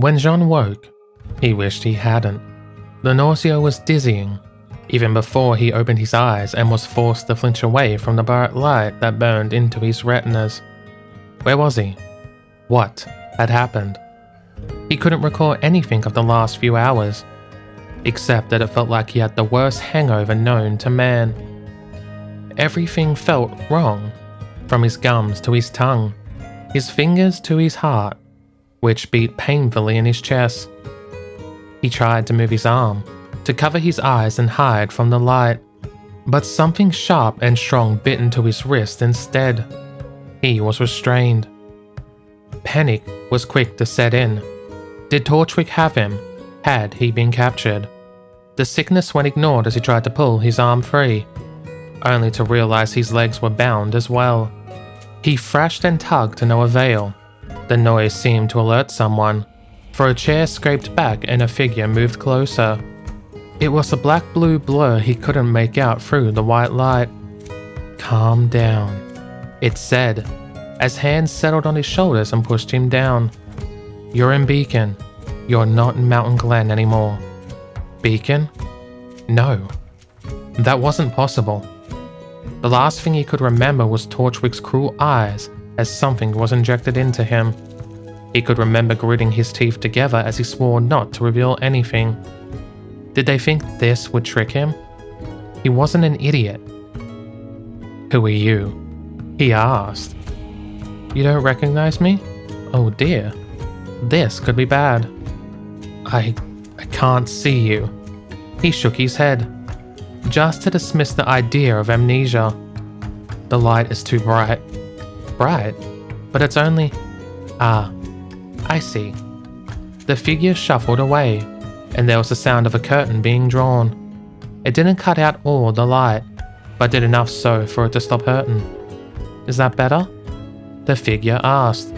When Jaune woke, he wished he hadn't. The nausea was dizzying, even before he opened his eyes and was forced to flinch away from the bright light that burned into his retinas. Where was he? What had happened? He couldn't recall anything of the last few hours, except that it felt like he had the worst hangover known to man. Everything felt wrong, from his gums to his tongue, his fingers to his heart, which beat painfully in his chest. He tried to move his arm, to cover his eyes and hide from the light, but something sharp and strong bit into his wrist instead. He was restrained. Panic was quick to set in. Did Torchwick have him? Had he been captured? The sickness went ignored as he tried to pull his arm free, only to realize his legs were bound as well. He thrashed and tugged to no avail. The noise seemed to alert someone, for a chair scraped back and a figure moved closer. It was a black-blue blur he couldn't make out through the white light. "Calm down," it said, as hands settled on his shoulders and pushed him down. "You're in Beacon. You're not in Mountain Glen anymore." Beacon? No. That wasn't possible. The last thing he could remember was Torchwick's cruel eyes as something was injected into him. He could remember gritting his teeth together as he swore not to reveal anything. Did they think this would trick him? He wasn't an idiot. "Who are you?" he asked. "You don't recognize me? Oh dear. This could be bad." I can't see you." He shook his head, just to dismiss the idea of amnesia. "The light is too bright." "Bright? But it's only..." "Ah, I see." The figure shuffled away, and there was the sound of a curtain being drawn. It didn't cut out all the light, but did enough so for it to stop hurting. "Is that better?" the figure asked.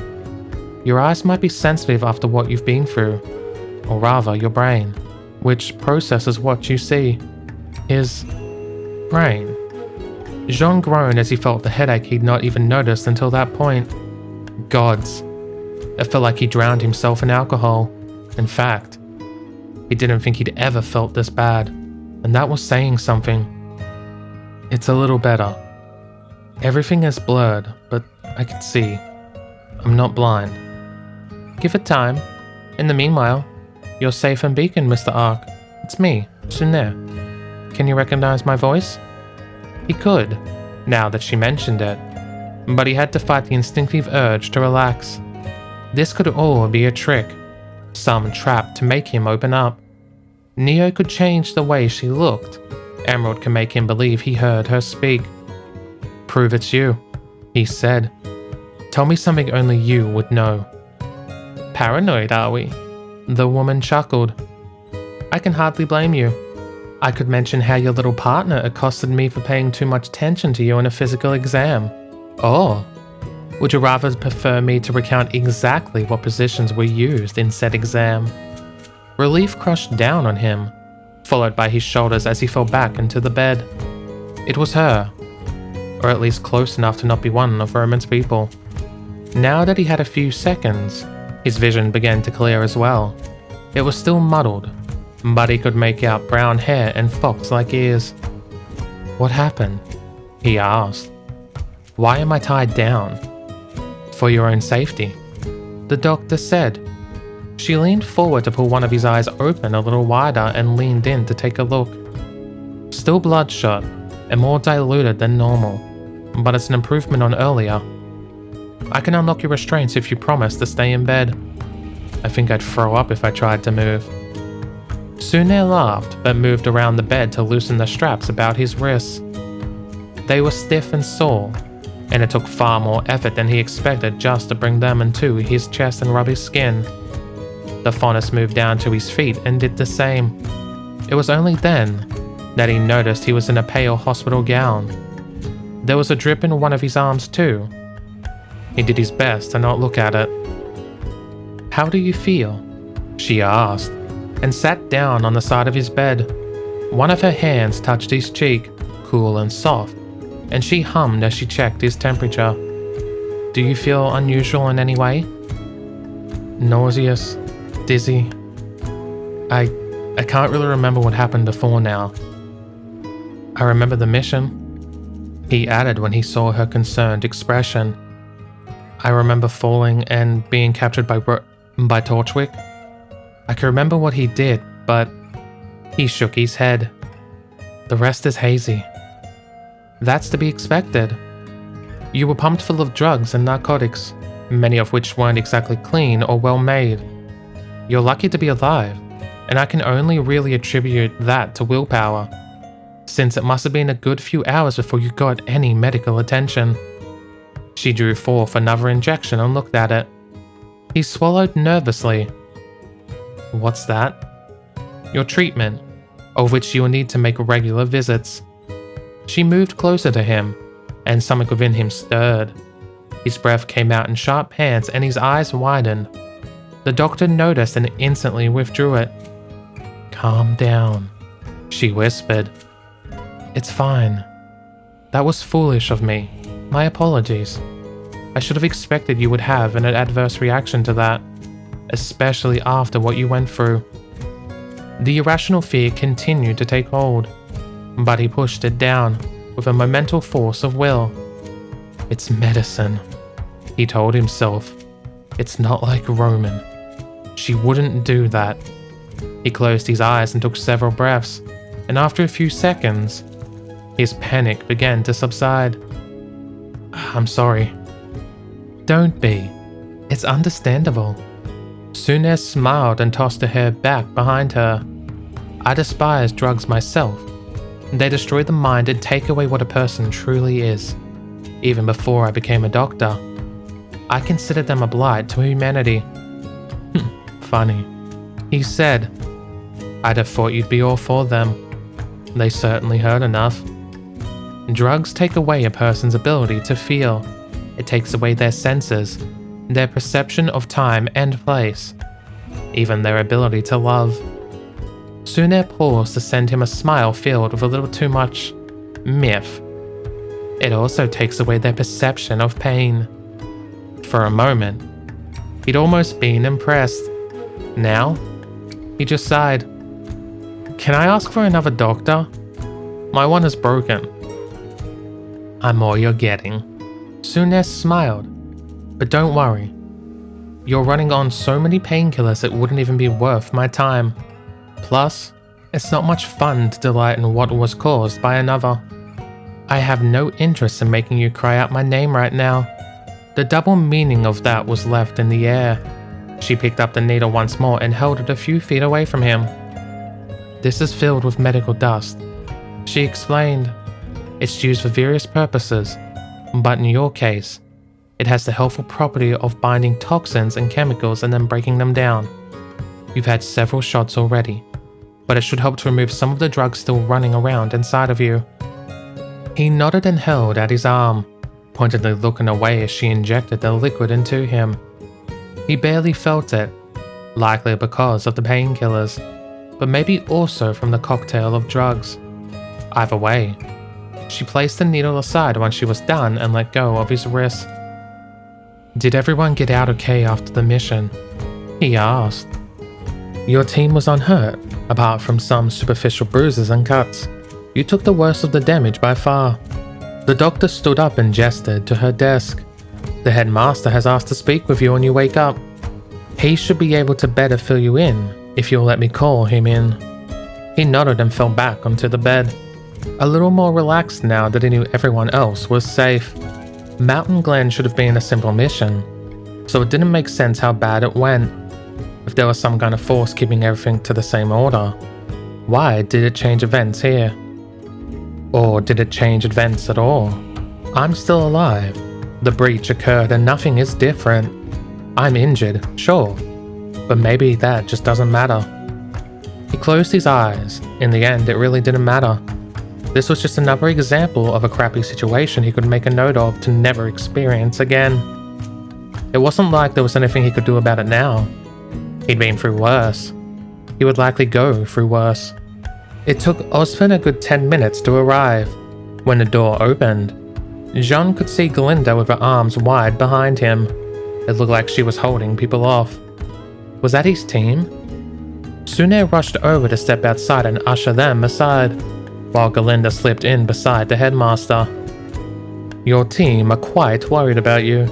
"Your eyes might be sensitive after what you've been through, or rather your brain, which processes what you see." His brain. Jaune groaned as he felt the headache he'd not even noticed until that point. Gods. It felt like he drowned himself in alcohol. In fact, he didn't think he'd ever felt this bad, and that was saying something. "It's a little better. Everything is blurred, but I can see. I'm not blind. Give it time. In the meanwhile, you're safe in Beacon, Mr. Ark. It's me, Jaune. Can you recognize my voice?" He could, now that she mentioned it, but he had to fight the instinctive urge to relax. This could all be a trick, some trap to make him open up. Neo could change the way she looked. Emerald could make him believe he heard her speak. "Prove it's you," he said. "Tell me something only you would know." "Paranoid, are we?" The woman chuckled. "I can hardly blame you. I could mention how your little partner accosted me for paying too much attention to you in a physical exam. Or would you rather prefer me to recount exactly what positions were used in said exam?" Relief crushed down on him, followed by his shoulders as he fell back into the bed. It was her, or at least close enough to not be one of Roman's people. Now that he had a few seconds, his vision began to clear as well. It was still muddled, but he could make out brown hair and fox-like ears. "What happened?" he asked. "Why am I tied down?" "For your own safety," the doctor said. She leaned forward to pull one of his eyes open a little wider and leaned in to take a look. Still bloodshot and more diluted than normal, but it's an improvement on earlier. "I can unlock your restraints if you promise to stay in bed." I think I'd throw up if I tried to move. Jaune laughed, but moved around the bed to loosen the straps about his wrists. They were stiff and sore, and it took far more effort than he expected just to bring them into his chest and rub his skin. The faunus moved down to his feet and did the same. It was only then that he noticed he was in a pale hospital gown. There was a drip in one of his arms too. He did his best to not look at it. "How do you feel?" she asked, and sat down on the side of his bed. One of her hands touched his cheek, cool and soft, and she hummed as she checked his temperature. "Do you feel unusual in any way?" "Nauseous," dizzy. I can't really remember what happened before now. I remember the mission," he added when he saw her concerned expression. "I remember falling and being captured by Torchwick. I can remember what he did, but..." He shook his head. "The rest is hazy." "That's to be expected. You were pumped full of drugs and narcotics, many of which weren't exactly clean or well made. You're lucky to be alive, and I can only really attribute that to willpower, since it must have been a good few hours before you got any medical attention." She drew forth another injection and looked at it. He swallowed nervously. "What's that?" "Your treatment, of which you will need to make regular visits." She moved closer to him, and something within him stirred. His breath came out in sharp pants and his eyes widened. The doctor noticed and instantly withdrew it. "Calm down," she whispered. "It's fine. That was foolish of me. My apologies. I should have expected you would have an adverse reaction to that, especially after what you went through." The irrational fear continued to take hold, but he pushed it down with a momental force of will. "It's medicine," he told himself. "It's not like Roman. She wouldn't do that." He closed his eyes and took several breaths, and after a few seconds, his panic began to subside. "I'm sorry." "Don't be. It's understandable." Jaune smiled and tossed her hair back behind her. "I despise drugs myself. They destroy the mind and take away what a person truly is. Even before I became a doctor, I considered them a blight to humanity." "Funny," he said. "I'd have thought you'd be all for them. They certainly hurt enough." Drugs take away a person's ability to feel. It takes away their senses, their perception of time and place, even their ability to love. Jaune paused to send him a smile filled with a little too much myth. It also takes away their perception of pain. For a moment, he'd almost been impressed. Now, he just sighed. "Can I ask for another doctor? My one is broken." "I'm all you're getting." Jaune smiled. "But don't worry. You're running on so many painkillers it wouldn't even be worth my time. Plus, it's not much fun to delight in what was caused by another. I have no interest in making you cry out my name right now." The double meaning of that was left in the air. She picked up the needle once more and held it a few feet away from him. "This is filled with medical dust," she explained. "It's used for various purposes, but in your case, it has the helpful property of binding toxins and chemicals and then breaking them down. You've had several shots already, but it should help to remove some of the drugs still running around inside of you." He nodded and held at his arm, pointedly looking away as she injected the liquid into him. He barely felt it, likely because of the painkillers, but maybe also from the cocktail of drugs. Either way, she placed the needle aside once she was done and let go of his wrist. "Did everyone get out okay after the mission?" he asked. "Your team was unhurt, apart from some superficial bruises and cuts. You took the worst of the damage by far." The doctor stood up and gestured to her desk. "The headmaster has asked to speak with you when you wake up. He should be able to better fill you in if you'll let me call him in." He nodded and fell back onto the bed, a little more relaxed now that he knew everyone else was safe. Mountain Glen should have been a simple mission, so it didn't make sense how bad it went. If there was some kind of force keeping everything to the same order, why did it change events here? Or did it change events at all? I'm still alive. The breach occurred and nothing is different. I'm injured, sure, but maybe that just doesn't matter. He closed his eyes. In the end, it really didn't matter. This was just another example of a crappy situation he could make a note of to never experience again. It wasn't like there was anything he could do about it now. He'd been through worse. He would likely go through worse. It took Osfin a good 10 minutes to arrive. When the door opened, Jaune could see Glinda with her arms wide behind him. It looked like she was holding people off. Was that his team? Jaune rushed over to step outside and usher them aside, while Galinda slipped in beside the headmaster. Your team are quite worried about you.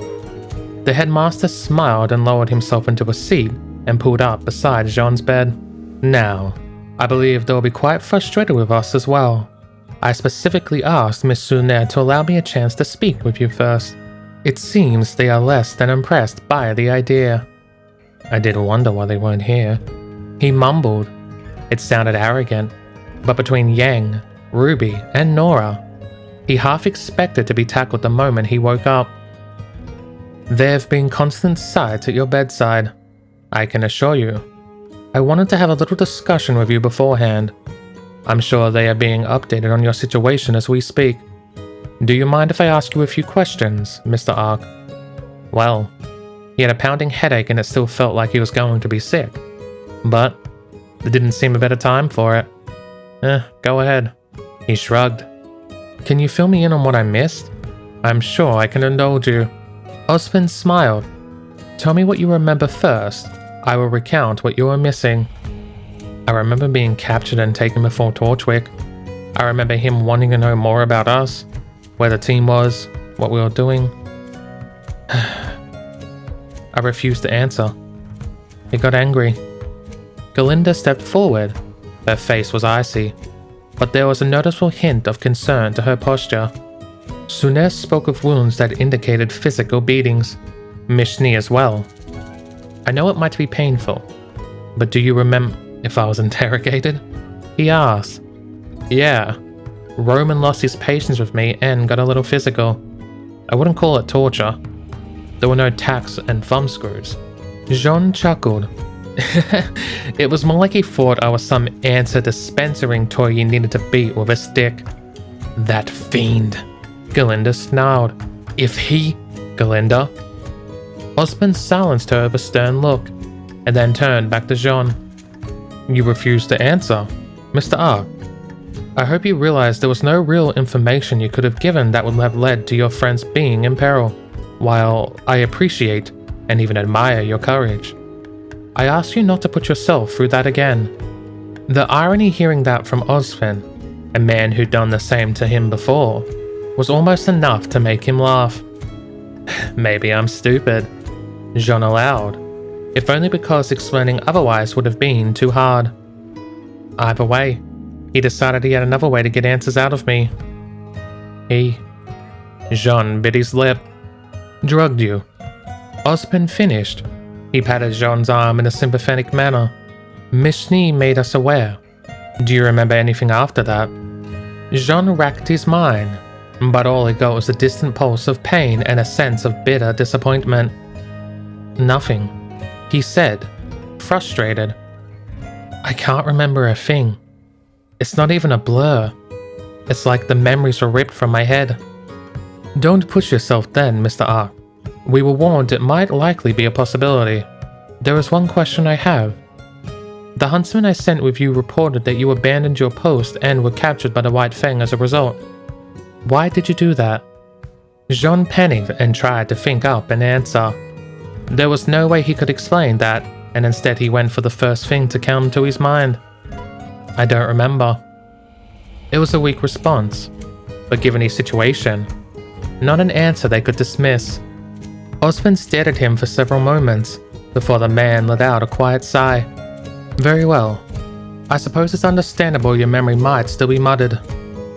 The headmaster smiled and lowered himself into a seat and pulled up beside Jaune's bed. Now, I believe they'll be quite frustrated with us as well. I specifically asked Miss Jaune to allow me a chance to speak with you first. It seems they are less than impressed by the idea. I did wonder why they weren't here. He mumbled. It sounded arrogant, but between Yang, Ruby, and Nora, he half expected to be tackled the moment he woke up. There have been constant sights at your bedside, I can assure you. I wanted to have a little discussion with you beforehand. I'm sure they are being updated on your situation as we speak. Do you mind if I ask you a few questions, Mr. Ark? Well, he had a pounding headache and it still felt like he was going to be sick. But there didn't seem a better time for it. Go ahead. He shrugged. Can you fill me in on what I missed? I'm sure I can indulge you. Osmond smiled. Tell me what you remember first. I will recount what you are missing. I remember being captured and taken before Torchwick. I remember him wanting to know more about us, where the team was, what we were doing. I refused to answer. He got angry. Galinda stepped forward. Her face was icy, but there was a noticeable hint of concern to her posture. Jaune spoke of wounds that indicated physical beatings. Mishni as well. I know it might be painful, but do you remember if I was interrogated? He asked. Yeah. Roman lost his patience with me and got a little physical. I wouldn't call it torture. There were no tacks and thumb screws. Jaune chuckled. It was more like he thought I was some answer dispensing toy you needed to beat with a stick. That fiend. Galinda snarled. If he... Galinda? Osmond silenced her with a stern look, and then turned back to Jaune. You refused to answer, Mr. Ark. I hope you realize there was no real information you could have given that would have led to your friends being in peril. While I appreciate and even admire your courage, I ask you not to put yourself through that again. The irony hearing that from Osmond, a man who'd done the same to him before, was almost enough to make him laugh. Maybe I'm stupid, Jaune allowed, if only because explaining otherwise would have been too hard. Either way, he decided he had another way to get answers out of me. Jaune bit his lip. Drugged you. Osmond finished. He patted Jaune's arm in a sympathetic manner. Mishni made us aware. Do you remember anything after that? Jaune racked his mind, but all he got was a distant pulse of pain and a sense of bitter disappointment. Nothing, he said, frustrated. I can't remember a thing. It's not even a blur. It's like the memories were ripped from my head. Don't push yourself then, Mr. Ark. We were warned it might likely be a possibility. There is one question I have. The huntsman I sent with you reported that you abandoned your post and were captured by the White Fang as a result. Why did you do that? Jaune panicked and tried to think up an answer. There was no way he could explain that, and instead he went for the first thing to come to his mind. I don't remember. It was a weak response, but given his situation, not an answer they could dismiss. Osmond stared at him for several moments, before the man let out a quiet sigh. Very well. I suppose it's understandable your memory might still be muddled.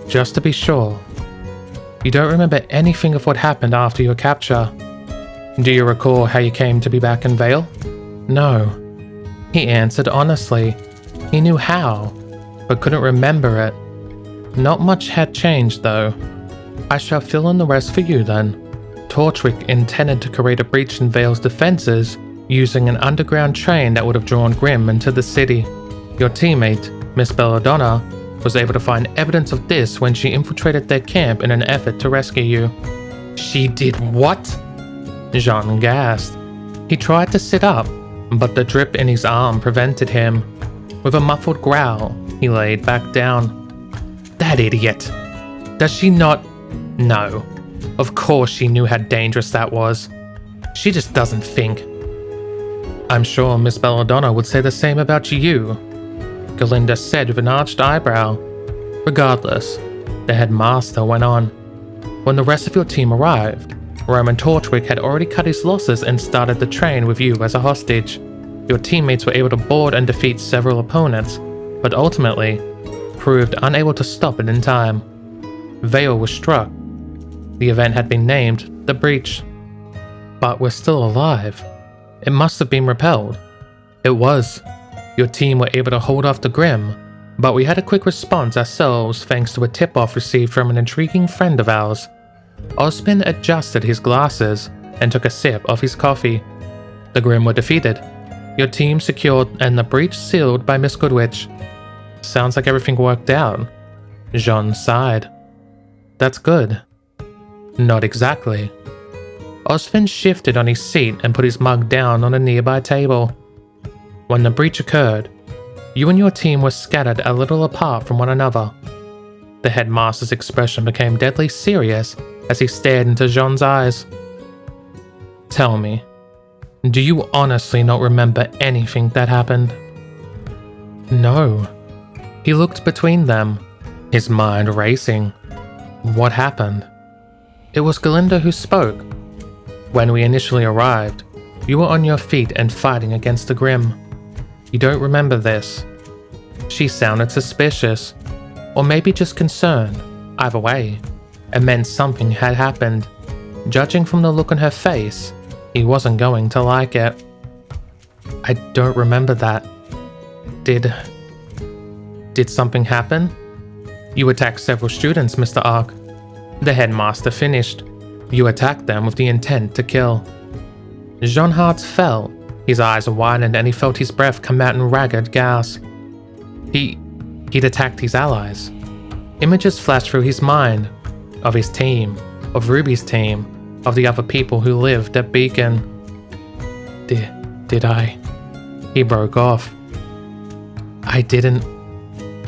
Just to be sure. You don't remember anything of what happened after your capture. Do you recall how you came to be back in Vale? No. He answered honestly. He knew how, but couldn't remember it. Not much had changed though. I shall fill in the rest for you then. Torchwick intended to create a breach in Vale's defenses using an underground train that would have drawn Grimm into the city. Your teammate, Miss Belladonna, was able to find evidence of this when she infiltrated their camp in an effort to rescue you. She did what? Jaune gasped. He tried to sit up, but the drip in his arm prevented him. With a muffled growl, he laid back down. That idiot! Does she not? No. Of course she knew how dangerous that was. She just doesn't think. I'm sure Miss Belladonna would say the same about you, Galinda said with an arched eyebrow. Regardless, the headmaster went on. When the rest of your team arrived, Roman Torchwick had already cut his losses and started the train with you as a hostage. Your teammates were able to board and defeat several opponents, but ultimately proved unable to stop it in time. Vale was struck. The event had been named the Breach. But we're still alive. It must have been repelled. It was. Your team were able to hold off the Grim, but we had a quick response ourselves thanks to a tip-off received from an intriguing friend of ours. Osmond adjusted his glasses and took a sip of his coffee. The Grim were defeated. Your team secured and the breach sealed by Miss Goodwitch. Sounds like everything worked out. Jaune sighed. That's good. Not exactly. Osmond shifted on his seat and put his mug down on a nearby table. When the breach occurred, you and your team were scattered a little apart from one another. The headmaster's expression became deadly serious as he stared into Jaune's eyes. Tell me, do you honestly not remember anything that happened? No. He looked between them, his mind racing. What happened? It was Galinda who spoke. When we initially arrived, you were on your feet and fighting against the Grim. You don't remember this. She sounded suspicious, or maybe just concerned. Either way, it meant something had happened. Judging from the look on her face, he wasn't going to like it. I don't remember that. Did something happen? You attacked several students, Mr. Ark. The headmaster finished. You attacked them with the intent to kill. Jaune's heart fell. His eyes widened and he felt his breath come out in ragged gasps. He'd attacked his allies. Images flashed through his mind. Of his team. Of Ruby's team. Of the other people who lived at Beacon. Did I? He broke off. I didn't.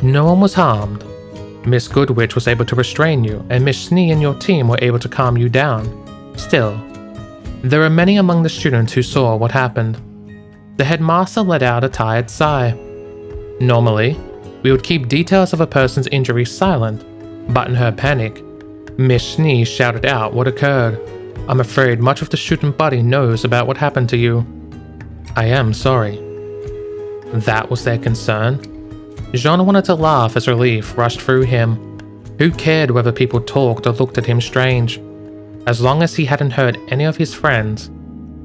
No one was harmed. Miss Goodwitch was able to restrain you, and Miss Snee and your team were able to calm you down. Still, there are many among the students who saw what happened. The headmaster let out a tired sigh. Normally, we would keep details of a person's injury silent, but in her panic, Miss Snee shouted out what occurred. I'm afraid much of the student body knows about what happened to you. I am sorry. That was their concern? Jaune wanted to laugh as relief rushed through him. Who cared whether people talked or looked at him strange? As long as he hadn't hurt any of his friends,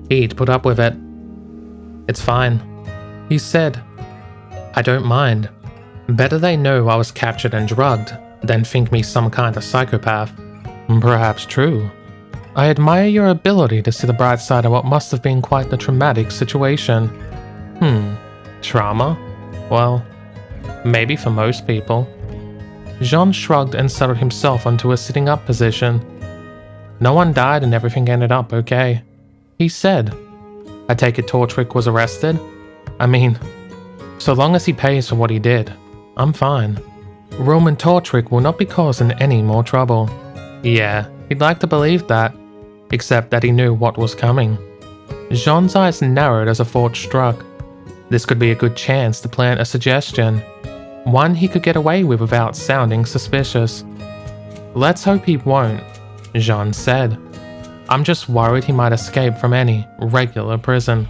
he'd put up with it. It's fine, he said. I don't mind. Better they know I was captured and drugged than think me some kind of psychopath. Perhaps true. I admire your ability to see the bright side of what must have been quite the traumatic situation. Trauma? Well, maybe for most people. Jaune shrugged and settled himself onto a sitting up position. No one died and everything ended up okay. He said, I take it Torchwick was arrested? I mean, so long as he pays for what he did, I'm fine. Roman Torchwick will not be causing any more trouble. Yeah, he'd like to believe that, except that he knew what was coming. Jaune's eyes narrowed as a thought struck. This could be a good chance to plant a suggestion. One he could get away with without sounding suspicious. Let's hope he won't, Jaune said. I'm just worried he might escape from any regular prison.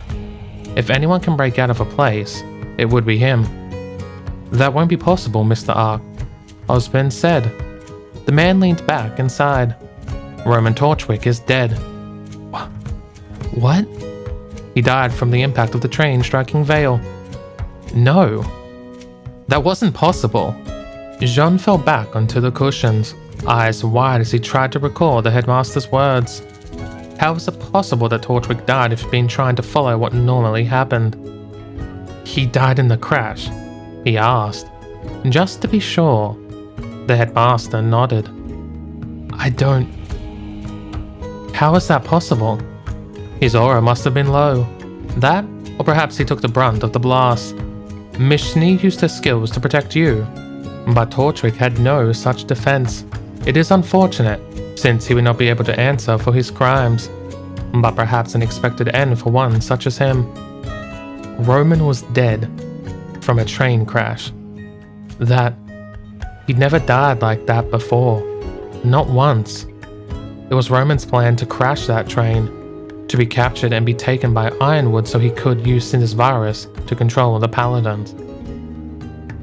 If anyone can break out of a place, it would be him. That won't be possible, Mr. Ark, Osmond said. The man leaned back and sighed. Roman Torchwick is dead. What? He died from the impact of the train striking Vale. No. That wasn't possible. Jaune fell back onto the cushions, eyes wide as he tried to recall the headmaster's words. How was it possible that Torchwick died if he'd been trying to follow what normally happened? He died in the crash, he asked. Just to be sure. The headmaster nodded. I don't... How is that possible? His aura must have been low. That, or perhaps he took the brunt of the blast. Miss Snee used her skills to protect you, but Torchwick had no such defense. It is unfortunate, since he would not be able to answer for his crimes, but perhaps an expected end for one such as him. Roman was dead from a train crash. That he'd never died like that before. Not once. It was Roman's plan to crash that train, to be captured and be taken by Ironwood so he could use Cinder's virus to control the Paladins.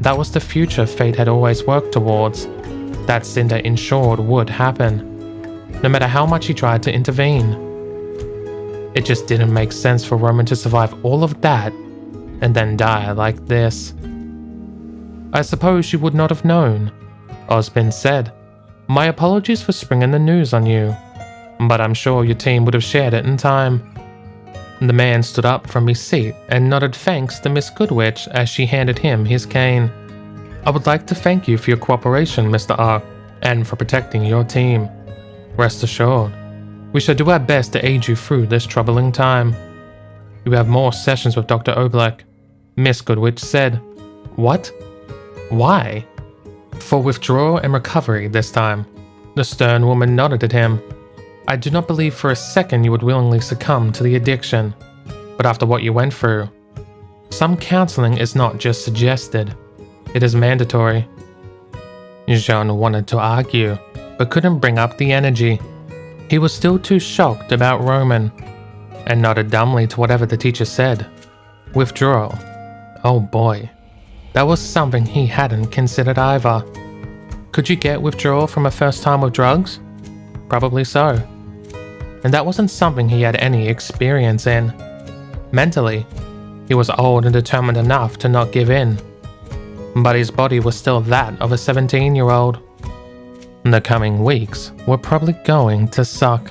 That was the future fate had always worked towards, that Cinder ensured would happen, no matter how much he tried to intervene. It just didn't make sense for Roman to survive all of that and then die like this. I suppose you would not have known, Osbin said. My apologies for springing the news on you, but I'm sure your team would have shared it in time. The man stood up from his seat and nodded thanks to Miss Goodwitch as she handed him his cane. I would like to thank you for your cooperation, Mr. Ark, and for protecting your team. Rest assured, we shall do our best to aid you through this troubling time. You have more sessions with Dr. Oblek, Miss Goodwitch said. What? Why? For withdrawal and recovery this time. The stern woman nodded at him. I do not believe for a second you would willingly succumb to the addiction, but after what you went through, some counseling is not just suggested, it is mandatory. Jaune wanted to argue, but couldn't bring up the energy. He was still too shocked about Roman, and nodded dumbly to whatever the teacher said. Withdrawal. Oh boy. That was something he hadn't considered either. Could you get withdrawal from a first time with drugs? Probably so. And that wasn't something he had any experience in. Mentally, he was old and determined enough to not give in. But his body was still that of a 17-year-old. The coming weeks were probably going to suck.